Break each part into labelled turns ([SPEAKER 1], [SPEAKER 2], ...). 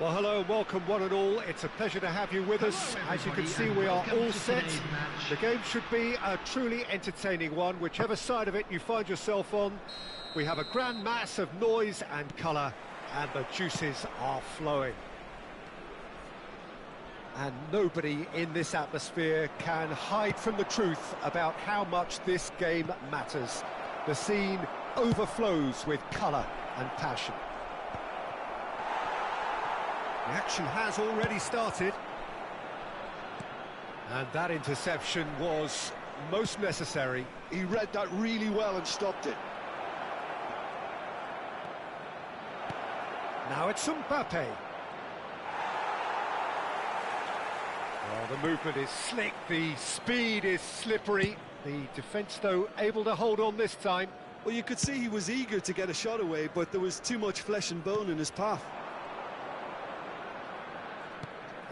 [SPEAKER 1] Well, hello and welcome one and all. It's a pleasure to have you with us. As you can see, we are all set. The game should be a truly entertaining one, whichever side of it you find yourself on. We have a grand mass of noise and colour, and the juices are flowing. And nobody in this atmosphere can hide from the truth about how much this game matters. The scene overflows with colour and passion. The action has already started. And that interception was most necessary.
[SPEAKER 2] He read that really well and stopped it.
[SPEAKER 1] Now it's Mbappe. Well, the movement is slick, the speed is slippery. The defence, though, able to hold on this time.
[SPEAKER 2] Well, you could see he was eager to get a shot away, but there was too much flesh and bone in his path.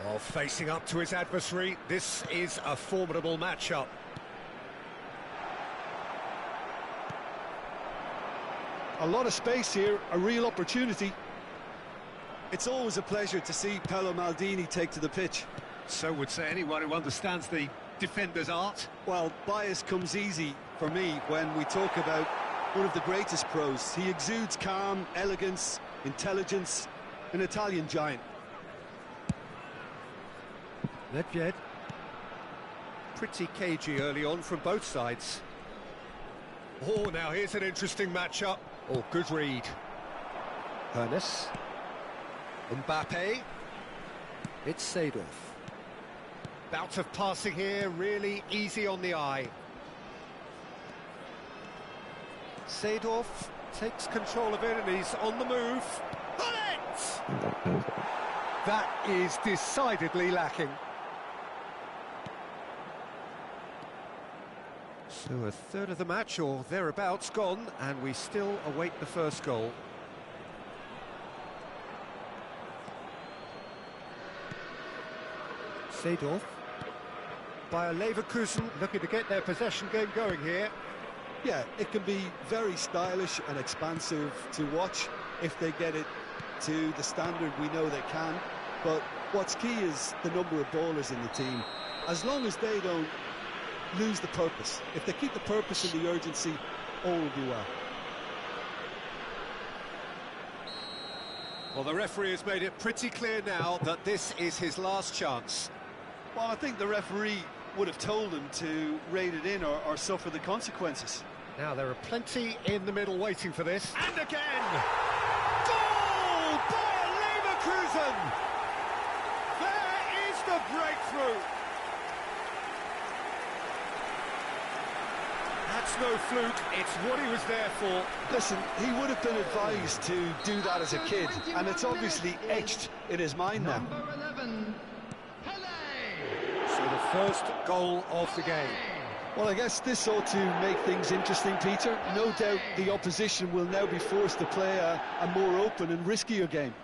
[SPEAKER 1] Well, facing up to his adversary, this is a formidable matchup.
[SPEAKER 2] A lot of space here, a real opportunity. It's always a pleasure to see Paolo Maldini take to the pitch.
[SPEAKER 1] So would say anyone who understands the defender's art.
[SPEAKER 2] Well, bias comes easy for me when we talk about one of the greatest pros. He exudes calm, elegance, intelligence, an Italian giant.
[SPEAKER 1] Nedved. Pretty cagey early on from both sides. Oh, now here's an interesting matchup. Oh, good read. Ernest. Mbappe. It's Seedorf. Bout of passing here, really easy on the eye. Seedorf takes control of it and he's on the move. Bullet! That is decidedly lacking. So a third of the match, or thereabouts, gone, and we still await the first goal. Seedorf. Bayer Leverkusen looking to get their possession game going here.
[SPEAKER 2] Yeah, it can be very stylish and expansive to watch if they get it to the standard we know they can. But what's key is the number of ballers in the team. As long as they don't lose the purpose. If they keep the purpose and the urgency, all will be well.
[SPEAKER 1] Well, the referee has made it pretty clear now that this is his last chance.
[SPEAKER 2] Well, I think the referee would have told him to rein it in or suffer the consequences.
[SPEAKER 1] Now, there are plenty in the middle waiting for this. And again! Goal by Leverkusen! There is the breakthrough! That's no fluke, it's what he was there for.
[SPEAKER 2] Listen, he would have been advised to do that as a kid, and it's obviously etched in his mind now.
[SPEAKER 1] So the first goal of the game.
[SPEAKER 2] Well, I guess this ought to make things interesting, Peter. No doubt the opposition will now be forced to play a more open and riskier game.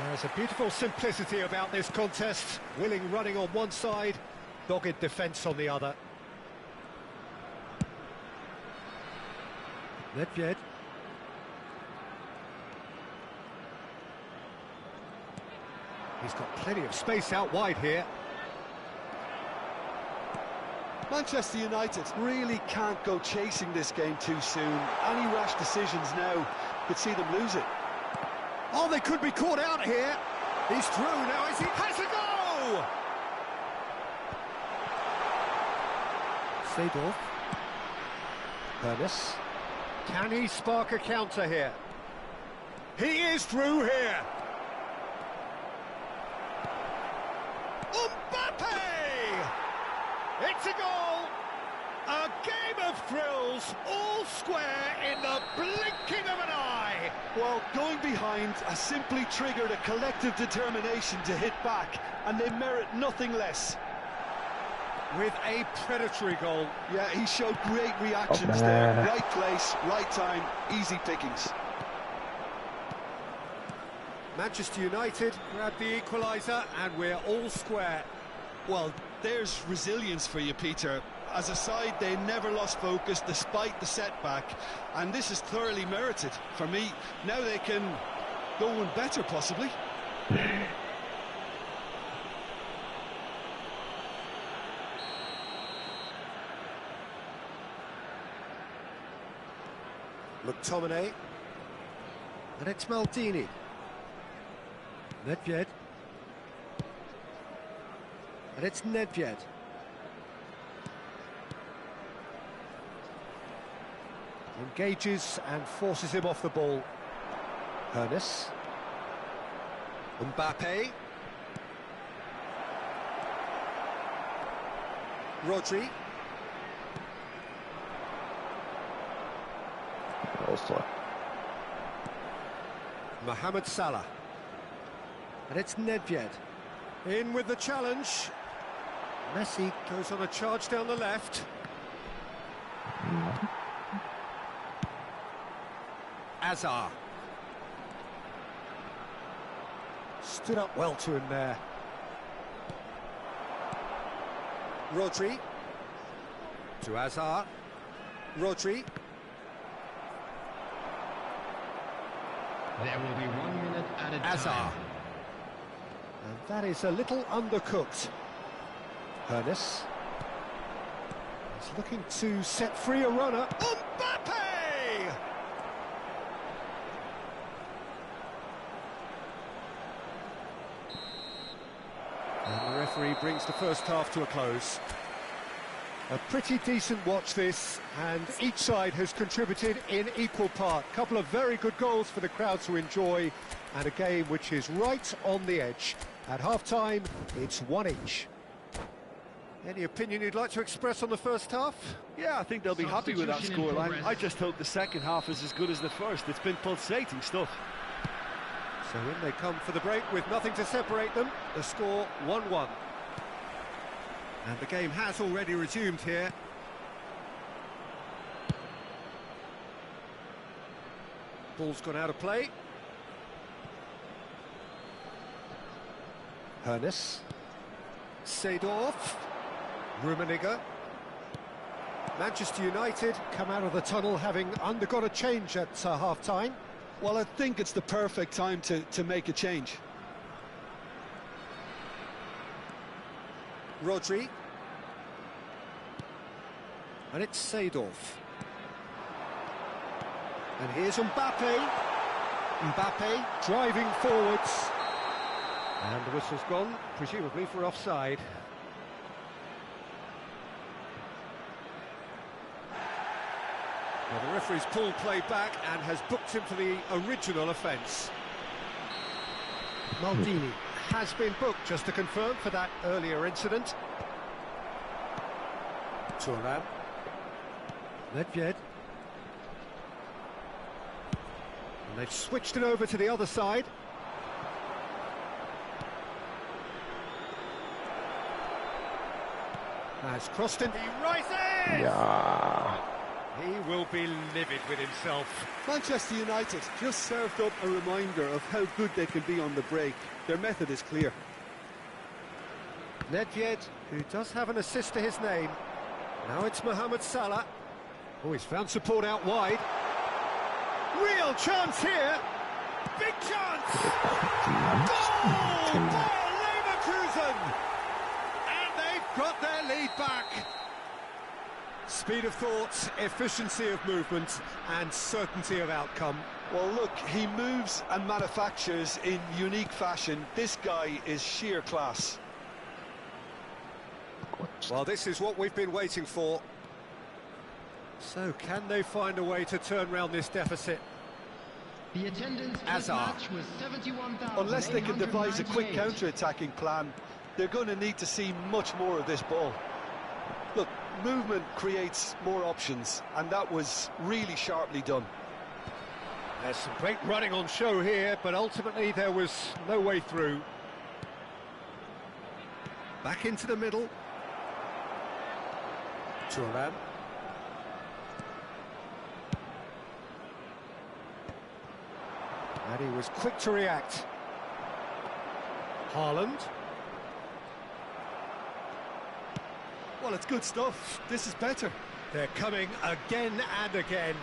[SPEAKER 1] There's a beautiful simplicity about this contest. Willing running on one side, dogged defence on the other. Nedved. He's got plenty of space out wide here.
[SPEAKER 2] Manchester United really can't go chasing this game too soon. Any rash decisions now could see them lose it.
[SPEAKER 1] Oh, they could be caught out here. He's through now as he has a goal! Seedorf. Ernest. Can he spark a counter here? He is through here. Mbappe! It's a goal! A game of thrills, all square in the blinking of an eye.
[SPEAKER 2] Well, going behind has simply triggered a collective determination to hit back, and they merit nothing less.
[SPEAKER 1] With a predatory goal.
[SPEAKER 2] Yeah, he showed great reactions there. Right place, right time, easy pickings.
[SPEAKER 1] Manchester United grab the equaliser, and we're all square.
[SPEAKER 2] Well, there's resilience for you, Peter. As a side, they never lost focus despite the setback, and this is thoroughly merited. For me, now they can go one better, possibly.
[SPEAKER 1] McTominay. And it's Maldini. Nedved. And it's Nedved. Engages and forces him off the ball. Ernest. Mbappe. Rodri.
[SPEAKER 3] Also.
[SPEAKER 1] Mohamed Salah. And it's Nedved. In with the challenge. Messi goes on a charge down the left. Azar. Stood up well to him there. Rodri. To Azar. Rodri.
[SPEAKER 4] There will be 1 minute added time.
[SPEAKER 1] Azar. And that is a little undercooked. Ernest. He's looking to set free a runner. Mbappe! And the referee brings the first half to a close. A pretty decent watch this, and each side has contributed in equal part. A couple of very good goals for the crowd to enjoy, and a game which is right on the edge. At half-time, it's 1 each. Any opinion you'd like to express on the first half?
[SPEAKER 2] Yeah, I think they'll be happy with that scoreline. I just hope the second half is as good as the first. It's been pulsating stuff.
[SPEAKER 1] So in they come for the break with nothing to separate them. The score 1-1. And the game has already resumed here. Ball's gone out of play. Ernest. Seedorf. Rummenigge. Manchester United come out of the tunnel having undergone a change at half-time.
[SPEAKER 2] Well, I think it's the perfect time to make a change.
[SPEAKER 1] Rodri. And it's Seedorf. And here's Mbappe. Mbappe driving forwards. And the whistle's gone, presumably for offside. Well, the referee's pulled play back and has booked him for the original offence. Maldini has been booked, just to confirm, for that earlier incident. Thuram. Nedved. And they've switched it over to the other side. Has crossed in. He rises!
[SPEAKER 3] Yeah.
[SPEAKER 1] He will be livid with himself.
[SPEAKER 2] Manchester United just served up a reminder of how good they can be on the break. Their method is clear.
[SPEAKER 1] Nedved, who does have an assist to his name. Now it's Mohamed Salah. Oh, he's found support out wide. Real chance here. Big chance. Goal for Leverkusen. And they've got their lead back. Speed of thought, efficiency of movement, and certainty of outcome.
[SPEAKER 2] Well, look, he moves and manufactures in unique fashion. This guy is sheer class.
[SPEAKER 1] Well, this is what we've been waiting for. So can they find a way to turn round this deficit?
[SPEAKER 4] The attendance for this
[SPEAKER 1] Hazard.
[SPEAKER 4] match was 71,898.
[SPEAKER 2] Unless they can devise a quick counter-attacking plan, they're going to need to see much more of this ball. Look, movement creates more options, and that was really sharply done.
[SPEAKER 1] There's some great running on show here, but ultimately there was no way through. Back into the middle. Thuram. And he was quick to react. Haaland.
[SPEAKER 2] Well, it's good stuff. This is better.
[SPEAKER 1] They're coming again and again.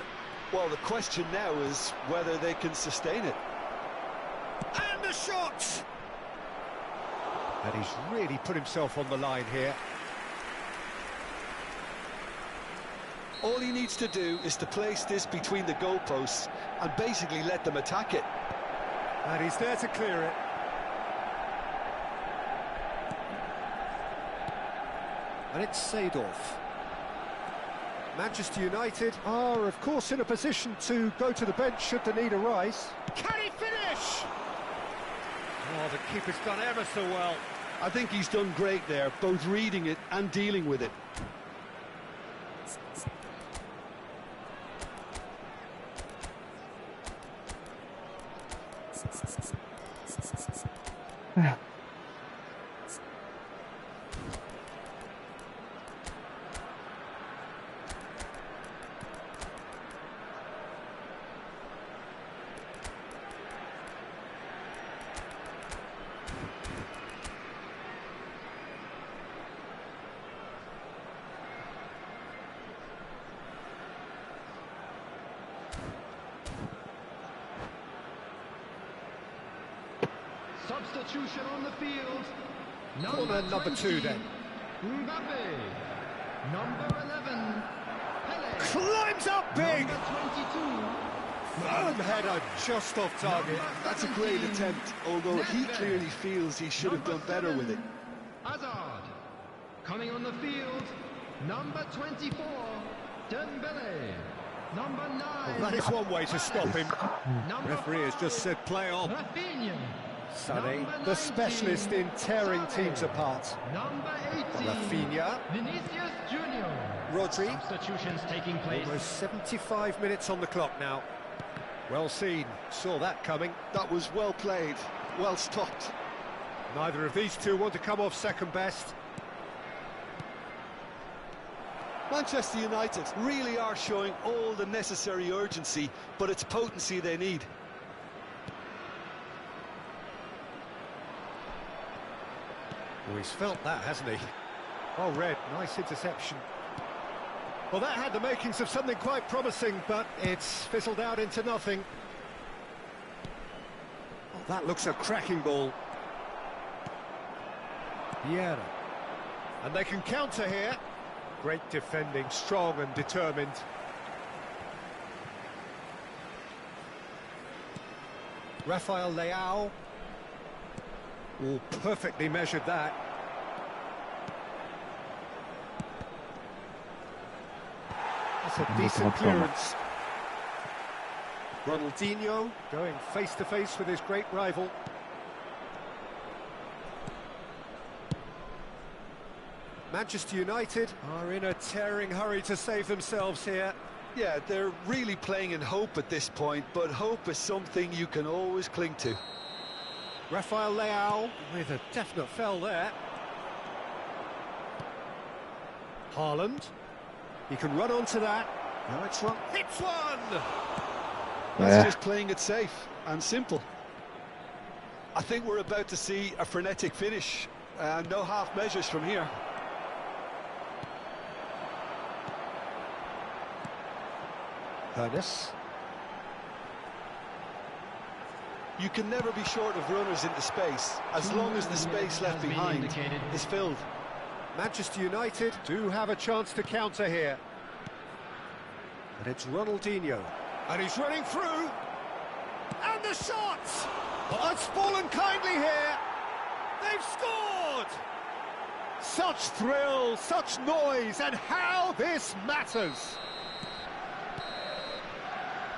[SPEAKER 2] Well, the question now is whether they can sustain it.
[SPEAKER 1] And the shot! And he's really put himself on the line here.
[SPEAKER 2] All he needs to do is to place this between the goalposts and basically let them attack it.
[SPEAKER 1] And he's there to clear it. And it's Seedorf. Manchester United are, of course, in a position to go to the bench should the need arise. Can he finish? Oh, the keeper's done ever so well.
[SPEAKER 2] I think he's done great there, both reading it and dealing with it.
[SPEAKER 4] Substitution on the field.
[SPEAKER 1] Corner number 2 then.
[SPEAKER 4] Mbappe. Number 11. Pele.
[SPEAKER 1] Climbs up big!
[SPEAKER 4] Number 22.
[SPEAKER 1] Firm header just off target.
[SPEAKER 2] That's a great attempt, although he clearly feels he should have done better with it.
[SPEAKER 4] Hazard. Coming on the field. Number 24. Dembele. Number 9.
[SPEAKER 1] Well, that is one way to stop him.
[SPEAKER 4] Number
[SPEAKER 1] Referee has just
[SPEAKER 4] 5.
[SPEAKER 1] said play on.
[SPEAKER 4] Rafinha.
[SPEAKER 1] Sané,
[SPEAKER 4] Number
[SPEAKER 1] the specialist
[SPEAKER 4] 19,
[SPEAKER 1] in tearing
[SPEAKER 4] Sané.
[SPEAKER 1] teams apart.
[SPEAKER 4] Number 18.
[SPEAKER 1] Rafinha.
[SPEAKER 4] Vinicius Junior.
[SPEAKER 1] Rodri.
[SPEAKER 4] Substitutions taking place.
[SPEAKER 1] Almost 75 minutes on the clock now. Well seen, saw that coming.
[SPEAKER 2] That was well played, well stopped.
[SPEAKER 1] Neither of these two want to come off second best.
[SPEAKER 2] Manchester United really are showing all the necessary urgency, but it's potency they need.
[SPEAKER 1] Oh, he's felt that, hasn't he? Well read, nice interception. Well, that had the makings of something quite promising, but it's fizzled out into nothing. Oh, that looks a cracking ball. Vieira. And they can counter here. Great defending, strong and determined. Rafael Leao. Oh, perfectly measured that. That's a decent clearance. Ronaldinho going face-to-face with his great rival. Manchester United are in a tearing hurry to save themselves here.
[SPEAKER 2] Yeah, they're really playing in hope at this point, but hope is something you can always cling to.
[SPEAKER 1] Rafael Leao with a definite foul there. Haaland. He can run onto that. Now it's one. Hits one!
[SPEAKER 2] That's just playing it safe and simple. I think we're about to see a frenetic finish. No half measures from here.
[SPEAKER 1] Ernest.
[SPEAKER 2] You can never be short of runners into space, as long as the space left behind is filled.
[SPEAKER 1] Manchester United do have a chance to counter here. And it's Ronaldinho. And he's running through. And the shot! Oh, it's fallen kindly here. They've scored! Such thrill, such noise, and how this matters.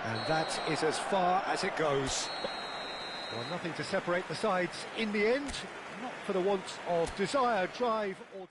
[SPEAKER 1] And that is as far as it goes. Well, nothing to separate the sides in the end, not for the want of desire, drive or...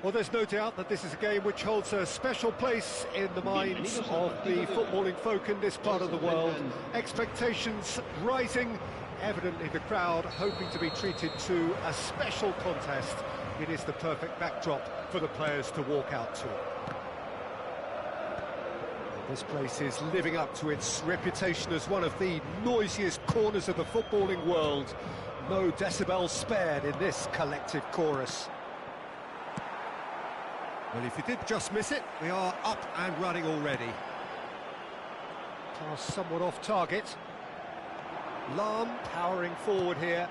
[SPEAKER 1] Well, there's no doubt that this is a game which holds a special place in the minds of the footballing folk in this part of the world. Expectations rising, evidently the crowd hoping to be treated to a special contest. It is the perfect backdrop for the players to walk out to. This place is living up to its reputation as one of the noisiest corners of the footballing world. No decibels spared in this collective chorus. Well, if you did just miss it, we are up and running already. Pass somewhat off target. Lam powering forward here.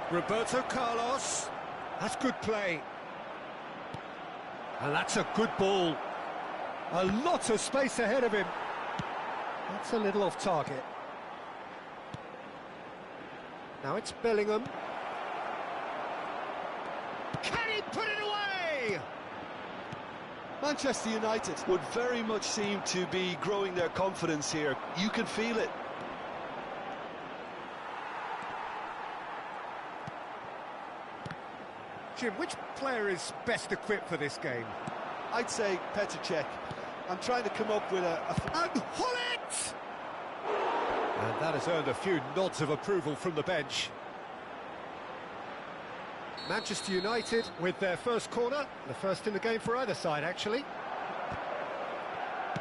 [SPEAKER 1] Roberto Carlos. That's good play. And that's a good ball. A lot of space ahead of him. That's a little off target. Now it's Bellingham. Can he put it away?
[SPEAKER 2] Manchester United would very much seem to be growing their confidence here. You can feel it.
[SPEAKER 1] Jim, which player is best equipped for this game?
[SPEAKER 2] I'd say Petr Cech. I'm trying to come up with
[SPEAKER 1] And Hullet! And that has earned a few nods of approval from the bench. Manchester United with their first corner, the first in the game for either side, actually.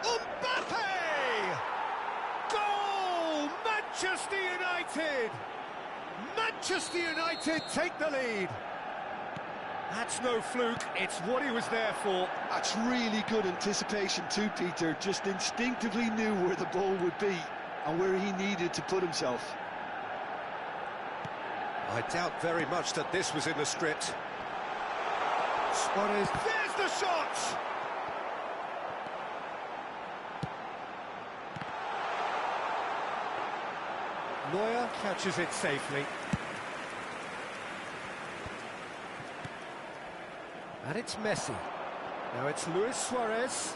[SPEAKER 1] Mbappe! Goal! Manchester United! Manchester United take the lead. That's no fluke, it's what he was there for.
[SPEAKER 2] That's really good anticipation too, Peter. Just instinctively knew where the ball would be and where he needed to put himself.
[SPEAKER 1] I doubt very much that this was in the script. Suarez, there's the shot! Neuer catches it safely. And it's Messi. Now it's Luis Suarez.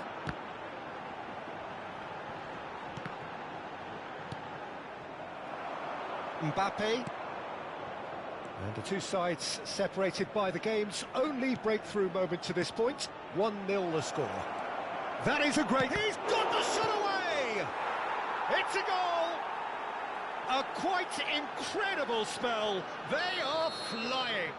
[SPEAKER 1] Mbappe. And the two sides separated by the game's only breakthrough moment to this point. 1-0 the score. That is a great... He's got the shot away! It's a goal! A quite incredible spell. They are flying.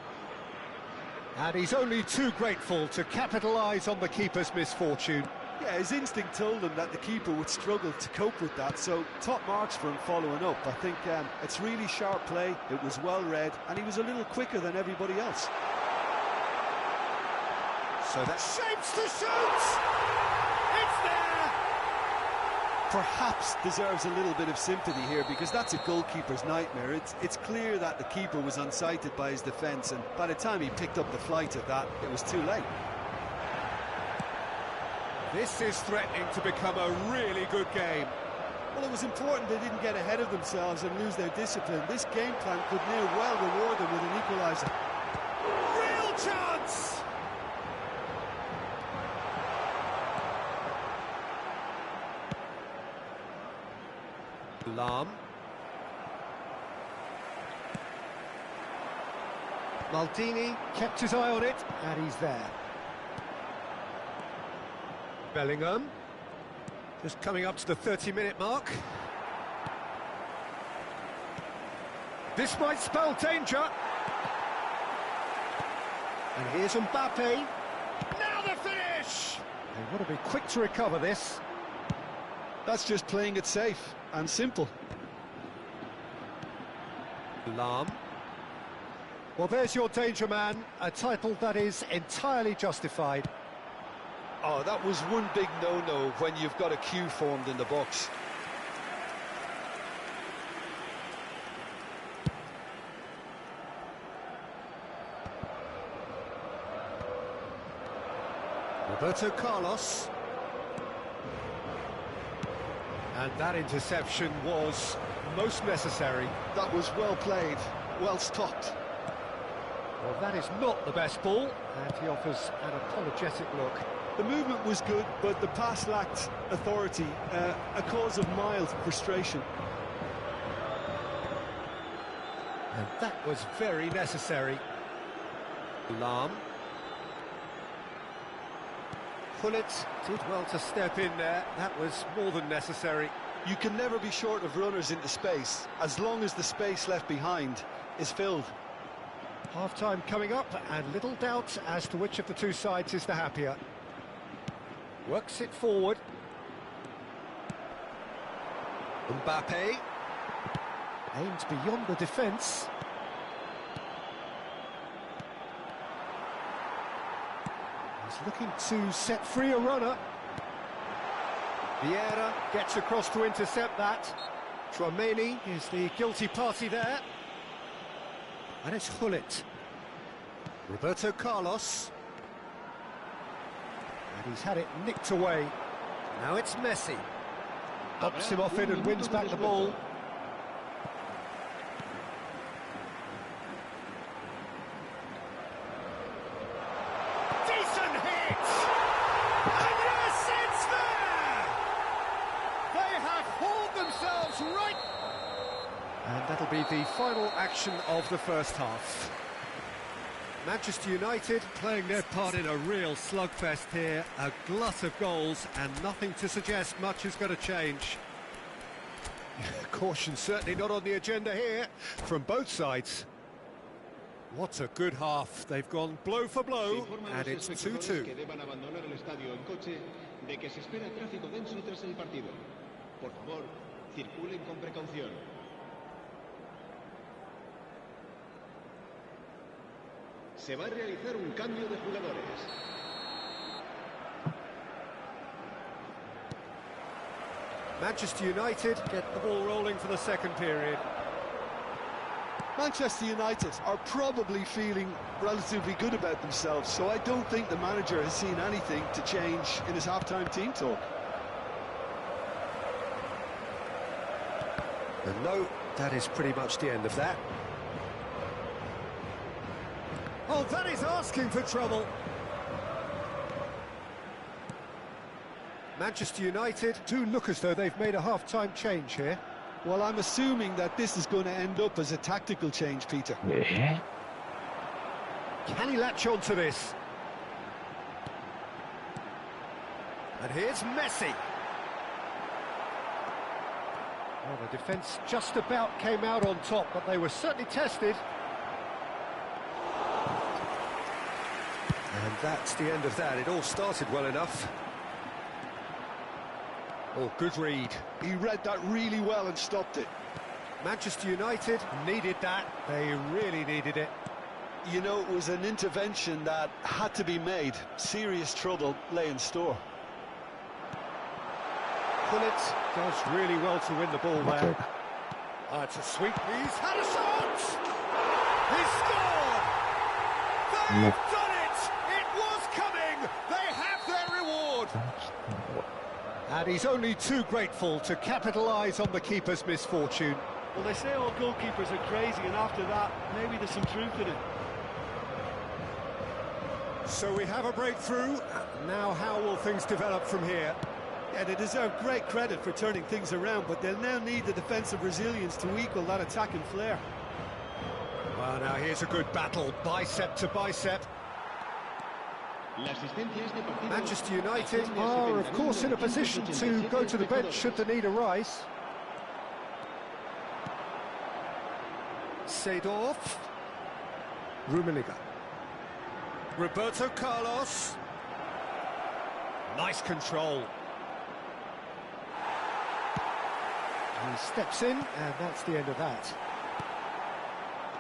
[SPEAKER 1] And he's only too grateful to capitalise on the keeper's misfortune.
[SPEAKER 2] Yeah, his instinct told him that the keeper would struggle to cope with that, so top marks for him following up. I think it's really sharp play, it was well read, and he was a little quicker than everybody else.
[SPEAKER 1] So that shapes to shoot! It's there!
[SPEAKER 2] Perhaps deserves a little bit of sympathy here, because that's a goalkeeper's nightmare. It's clear that the keeper was unsighted by his defence, and by the time he picked up the flight of that, it was too late.
[SPEAKER 1] This is threatening to become a really good game.
[SPEAKER 2] Well, it was important they didn't get ahead of themselves and lose their discipline. This game plan could near well reward them with an equaliser.
[SPEAKER 1] Real chance! Lam. Maldini kept his eye on it, and he's there. Bellingham, just coming up to the 30-minute mark. This might spell danger. And here's Mbappe. Now the finish! They want to be quick to recover this.
[SPEAKER 2] That's just playing it safe and simple.
[SPEAKER 1] Lam. Well, there's your danger man, a title that is entirely justified.
[SPEAKER 2] Oh, that was one big no-no when you've got a queue formed in the box.
[SPEAKER 1] Roberto Carlos. And that interception was most necessary.
[SPEAKER 2] That was well played, well stopped.
[SPEAKER 1] Well, that is not the best ball, and he offers an apologetic look.
[SPEAKER 2] The movement was good, but the pass lacked authority, a cause of mild frustration.
[SPEAKER 1] And that was very necessary. Lam. Gullit did well to step in there. That was more than necessary.
[SPEAKER 2] You can never be short of runners into space, as long as the space left behind is filled.
[SPEAKER 1] Half-time coming up, and little doubt as to which of the two sides is the happier. Works it forward. Mbappe. Aimed beyond the defence. He's looking to set free a runner. Vieira gets across to intercept that. Tchouameni is the guilty party there. And it's Gullit. Roberto Carlos. And he's had it nicked away. Now it's Messi. Bops him off it and wins back the ball. Decent hit! And yes, it's there! They have hauled themselves right... And that'll be the final action of the first half. Manchester United playing their part in a real slugfest here. A glut of goals and nothing to suggest much is going to change. Caution certainly not on the agenda here from both sides. What a good half. They've gone blow for blow and it's 2-2.
[SPEAKER 5] Se va a realizar un cambio de jugadores.
[SPEAKER 1] Manchester United get the ball rolling for the second period.
[SPEAKER 2] Manchester United are probably feeling relatively good about themselves, so I don't think the manager has seen anything to change in his half-time team talk.
[SPEAKER 1] And no, that is pretty much the end of that. Oh, that is asking for trouble. Manchester United do look as though they've made a half-time change here.
[SPEAKER 2] Well, I'm assuming that this is going to end up as a tactical change, Peter.
[SPEAKER 3] Yeah.
[SPEAKER 1] Can he latch on to this? And here's Messi. Well, the defence just about came out on top, but they were certainly tested. And that's the end of that. It all started well enough. Oh, good read.
[SPEAKER 2] He read that really well and stopped it.
[SPEAKER 1] Manchester United needed that. They really needed it.
[SPEAKER 2] You know, it was an intervention that had to be made. Serious trouble lay in store.
[SPEAKER 1] Gullit does really well to win the ball there. It's a sweep. He's had a shot! He's scored! They've done it! It was coming! They have their reward! And he's only too grateful to capitalise on the keeper's misfortune.
[SPEAKER 6] Well, they say all goalkeepers are crazy, and after that, maybe there's some truth in it.
[SPEAKER 1] So we have a breakthrough. Now how will things develop from here?
[SPEAKER 2] Yeah, they deserve great credit for turning things around, but they'll now need the defensive resilience to equal that attacking flair.
[SPEAKER 1] Well, now here's a good battle, bicep to bicep. Manchester United are, of course, in a position to go to the bench should the need arise. Seedorf. Rummenigge. Roberto Carlos. Nice control. He steps in, and that's the end of that.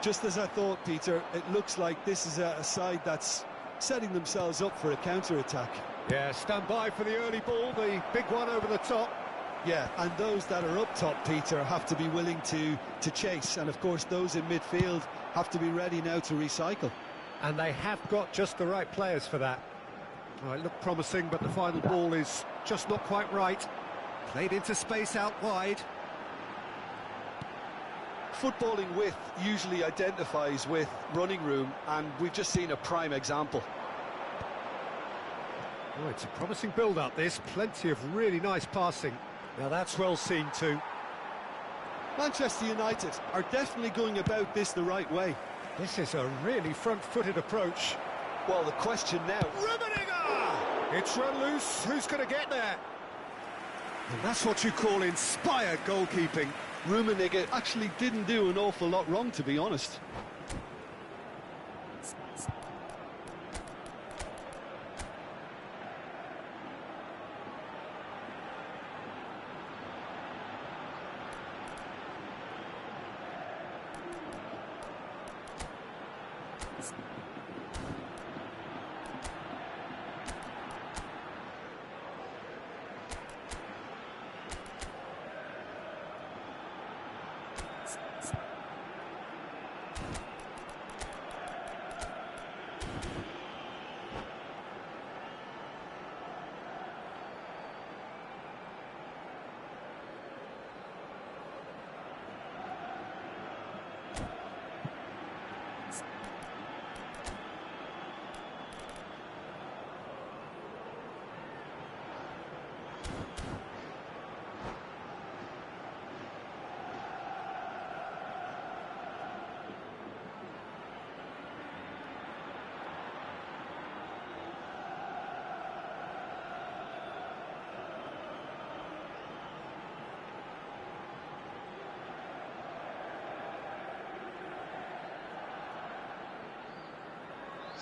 [SPEAKER 2] Just as I thought, Peter, it looks like this is a side that's setting themselves up for a counter-attack.
[SPEAKER 1] Yeah, stand by for the early ball, the big one over the top.
[SPEAKER 2] Yeah, and those that are up top, Peter, have to be willing to chase. And, of course, those in midfield have to be ready now to recycle.
[SPEAKER 1] And they have got just the right players for that. Well, it looked promising, but the final ball is just not quite right. Played into space out wide.
[SPEAKER 2] Footballing width usually identifies with running room, and we've just seen a prime example.
[SPEAKER 1] Oh, it's a promising build-up, this. Plenty of really nice passing. Now that's well seen too.
[SPEAKER 2] Manchester United are definitely going about this the right way.
[SPEAKER 1] This is a really front-footed approach.
[SPEAKER 2] Well, the question now...
[SPEAKER 1] Rummenigge! It's run loose. Who's going to get there? And that's what you call inspired goalkeeping.
[SPEAKER 2] Rummenigge actually didn't do an awful lot wrong, to be honest.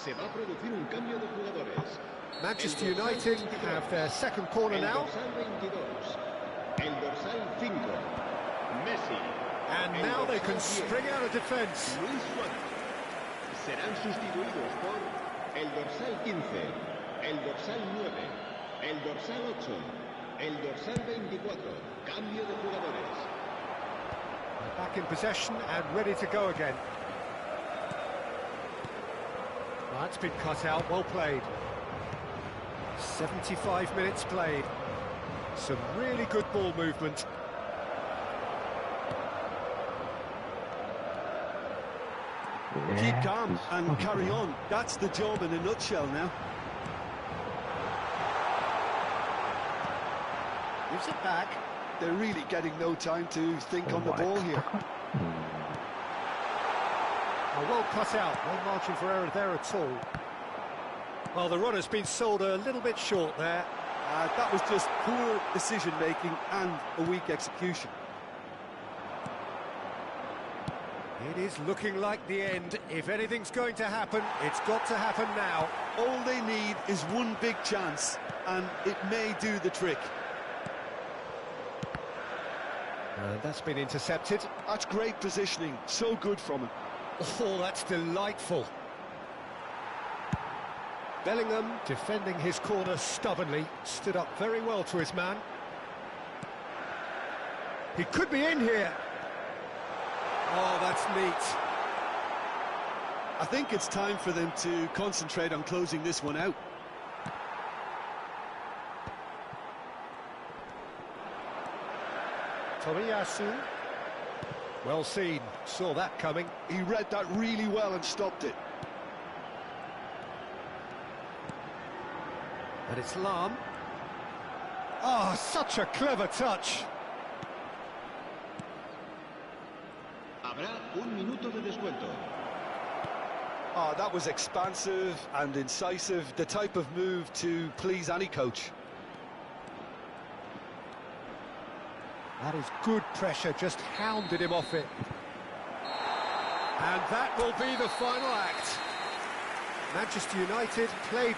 [SPEAKER 5] Se va a producir un cambio de jugadores.
[SPEAKER 1] Manchester United have their second corner
[SPEAKER 5] El
[SPEAKER 1] now.
[SPEAKER 5] dorsal 22. El dorsal 5. Messi.
[SPEAKER 1] And
[SPEAKER 5] El
[SPEAKER 1] now they
[SPEAKER 5] dorsal
[SPEAKER 1] can
[SPEAKER 5] 10.
[SPEAKER 1] spring out of defence.
[SPEAKER 5] Luis Suárez. Serán sustituidos por el dorsal 15, el dorsal 9, el dorsal 8, el dorsal 24. Cambio de jugadores.
[SPEAKER 1] Back in possession and ready to go again. That's been cut out, well played. 75 minutes played. Some really good ball movement.
[SPEAKER 2] Keep calm and carry on. That's the job in a nutshell now.
[SPEAKER 1] Gives it back.
[SPEAKER 2] They're really getting no time to think on the ball here.
[SPEAKER 1] Oh, well cut out, no margin for error there at all. Well, the run has been sold a little bit short there.
[SPEAKER 2] That was just poor decision-making and a weak execution.
[SPEAKER 1] It is looking like the end. If anything's going to happen, it's got to happen now.
[SPEAKER 2] All they need is one big chance, and it may do the trick.
[SPEAKER 1] That's been intercepted.
[SPEAKER 2] That's great positioning, so good from him.
[SPEAKER 1] Oh, that's delightful. Bellingham, defending his corner stubbornly, stood up very well to his man. He could be in here. Oh, that's neat.
[SPEAKER 2] I think it's time for them to concentrate on closing this one out.
[SPEAKER 1] Tomiyasu. Well seen, saw that coming.
[SPEAKER 2] He read that really well and stopped it.
[SPEAKER 1] And it's Lam. Oh, such a clever touch.
[SPEAKER 5] Habrá un minuto de descuento.
[SPEAKER 2] Oh, that was expansive and incisive, the type of move to please any coach.
[SPEAKER 1] That is good pressure, just hounded him off it. And that will be the final act. Manchester United played